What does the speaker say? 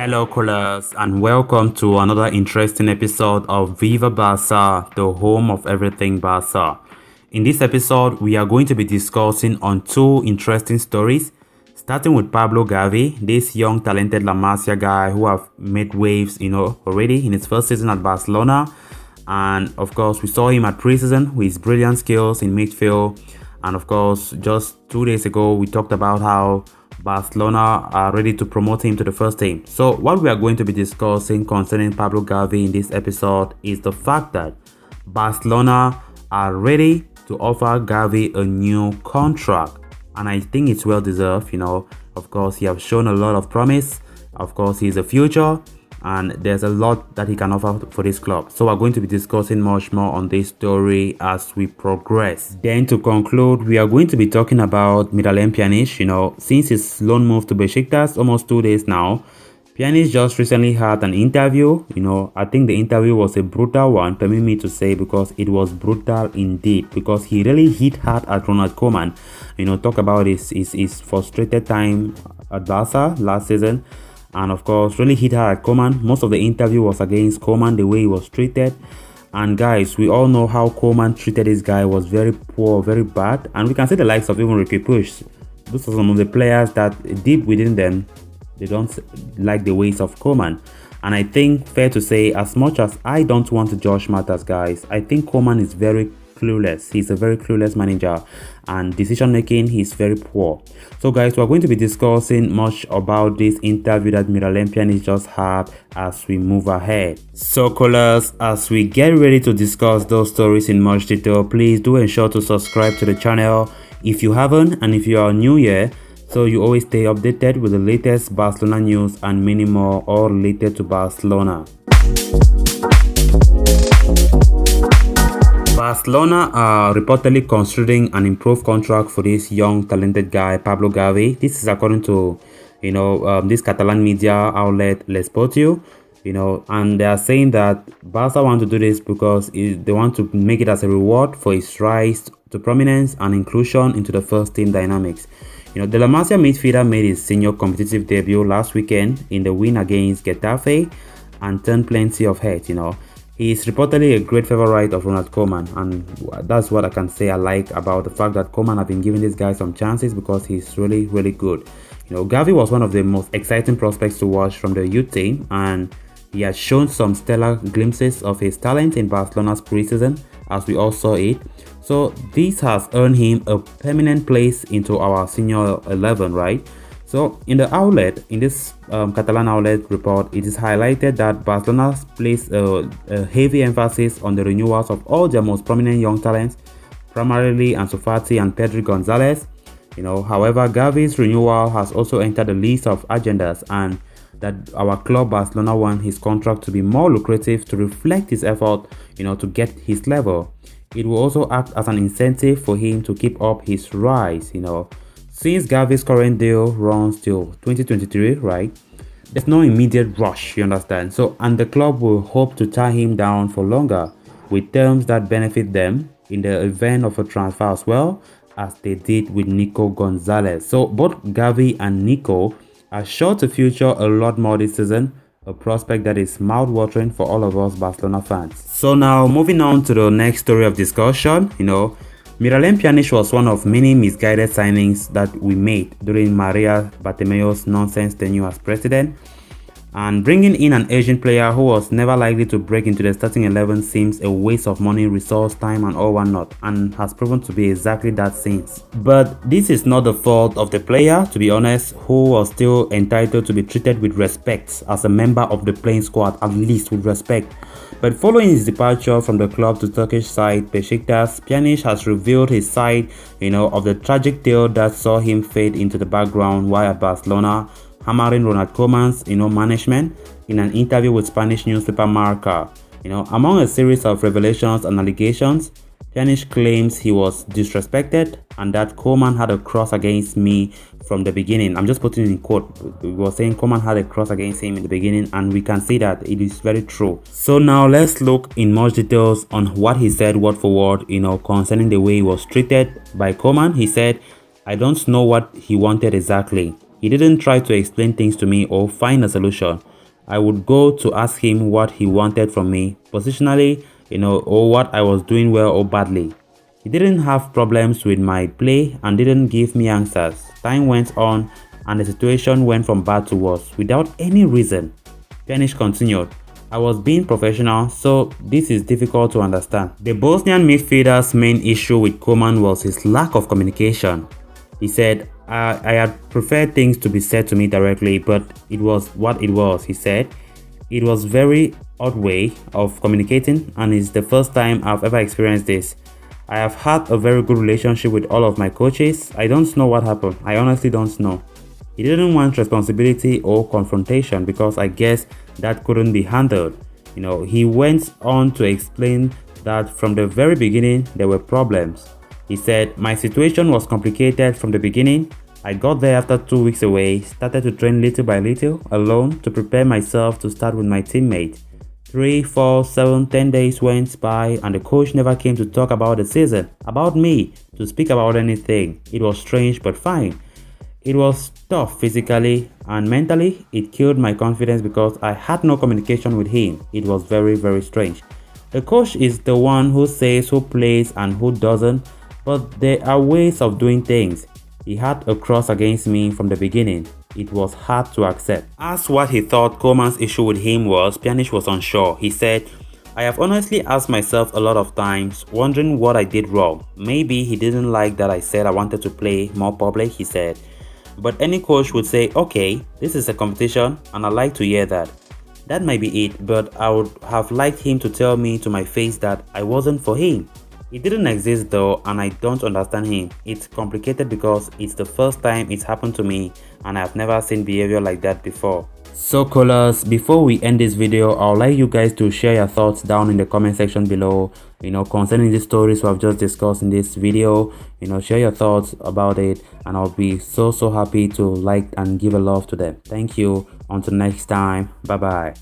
Hello, callers, and welcome to another interesting episode of Viva Barca, the home of everything Barca. In this episode, we are going to be discussing on two interesting stories, starting with Pablo Gavi, this young talented La Masia guy who have made waves, already in his first season at Barcelona. And of course, we saw him at preseason with his brilliant skills in midfield. And of course, just 2 days ago, we talked about how Barcelona are ready to promote him to the first team. So what we are going to be discussing concerning Pablo Gavi in this episode is the fact that Barcelona are ready to offer Gavi a new contract. And I think it's well deserved, Of course, he has shown a lot of promise. Of course, he's a future. And there's a lot that he can offer for this club. So we're going to be discussing much more on this story as we progress. Then to conclude, we are going to be talking about Pjanic. Since his loan move to Besiktas almost 2 days now, Pjanic just recently had an interview. I think the interview was a brutal one, permit me to say, because it was brutal indeed. Because he really hit hard at Ronald Koeman. Talk about his frustrated time at Barca last season. And of course, really hit hard at Koeman. Most of the interview was against Koeman, the way he was treated. And guys, we all know how Koeman treated this guy was very poor, very bad. And we can see the likes of even Ricky Push. Those are some of the players that deep within them, they don't like the ways of Koeman. And I think, fair to say, as much as I don't want to judge matters, guys, I think Koeman is very clueless. He's a very clueless manager, and decision making, he's very poor. So guys, we're going to be discussing much about this interview that Pjanic just had as we move ahead. So callers, as we get ready to discuss those stories in much detail, please do ensure to subscribe to the channel if you haven't, and if you are new here, so you always stay updated with the latest Barcelona news and many more, all related to Barcelona. Barcelona are reportedly considering an improved contract for this young talented guy Pablo Gavi. This is according to this Catalan media outlet Les Sportiu, and they are saying that Barca want to do this because they want to make it as a reward for his rise to prominence and inclusion into the first team dynamics. The La Masia midfielder made his senior competitive debut last weekend in the win against Getafe and turned plenty of heads. He is reportedly a great favorite of Ronald Koeman, and that's what I can say I like about the fact that Koeman have been giving this guy some chances because he's really, really good. Gavi was one of the most exciting prospects to watch from the youth team, and he has shown some stellar glimpses of his talent in Barcelona's preseason, as we all saw it. So this has earned him a permanent place into our senior 11, right? So in this Catalan outlet report, it is highlighted that Barcelona placed a heavy emphasis on the renewals of all their most prominent young talents, primarily Ansu Fati and Pedri Gonzalez. However, Gavi's renewal has also entered the list of agendas, and that our club Barcelona want his contract to be more lucrative to reflect his effort, to get his level. It will also act as an incentive for him to keep up his rise, Since Gavi's current deal runs till 2023, right? There's no immediate rush, you understand? So, and the club will hope to tie him down for longer with terms that benefit them in the event of a transfer as well as they did with Nico Gonzalez. So both Gavi and Nico are sure to feature a lot more this season, a prospect that is mouth-watering for all of us Barcelona fans. So now moving on to the next story of discussion, Pjanic was one of many misguided signings that we made during Maria Bartomeu's nonsense tenure as president. And bringing in an Asian player who was never likely to break into the starting 11 seems a waste of money, resource, time and all whatnot, and has proven to be exactly that since. But this is not the fault of the player, to be honest, who was still entitled to be treated with respect as a member of the playing squad, at least with respect. But following his departure from the club to Turkish side Besiktas, Pjanic has revealed his side, of the tragic tale that saw him fade into the background while at Barcelona, hammering Ronald Koeman's, management in an interview with Spanish newspaper Marca. Among a series of revelations and allegations, Pjanic claims he was disrespected and that Koeman had a cross against me from the beginning. I'm just putting in quote. We were saying Koeman had a cross against him in the beginning, and we can see that it is very true. So now let's look in much details on what he said word for word, concerning the way he was treated by Koeman. He said, "I don't know what he wanted exactly. He didn't try to explain things to me or find a solution. I would go to ask him what he wanted from me, positionally, or what I was doing well or badly. He didn't have problems with my play and didn't give me answers. Time went on and the situation went from bad to worse without any reason. Pjanic continued, I was being professional, so this is difficult to understand. The Bosnian midfielder's main issue with Koeman was his lack of communication. He said, I had preferred things to be said to me directly, but it was what it was, he said. It was very odd way of communicating and it's the first time I've ever experienced this. I have had a very good relationship with all of my coaches. I don't know what happened. I honestly don't know. He didn't want responsibility or confrontation because I guess that couldn't be handled. He went on to explain that from the very beginning there were problems. He said, my situation was complicated from the beginning. I got there after 2 weeks away, started to train little by little, alone, to prepare myself to start with my teammates. 3, 4, 7, 10 days went by and the coach never came to talk about the season, about me, to speak about anything. It was strange but fine. It was tough physically and mentally. It killed my confidence because I had no communication with him. It was very, very strange. The coach is the one who says who plays and who doesn't, but there are ways of doing things. He had a cross against me from the beginning. It was hard to accept. Asked what he thought Koeman's issue with him was, Pjanic was unsure. He said, I have honestly asked myself a lot of times, wondering what I did wrong. Maybe he didn't like that I said I wanted to play more public, he said. But any coach would say, okay, this is a competition and I like to hear that. That might be it, but I would have liked him to tell me to my face that I wasn't for him. It didn't exist though and I don't understand him. It's complicated because it's the first time it's happened to me and I've never seen behavior like that before. So callers, before we end this video, I would like you guys to share your thoughts down in the comment section below, concerning the stories we have just discussed in this video. Share your thoughts about it and I'll be so happy to like and give a love to them. Thank you. Until next time, bye bye.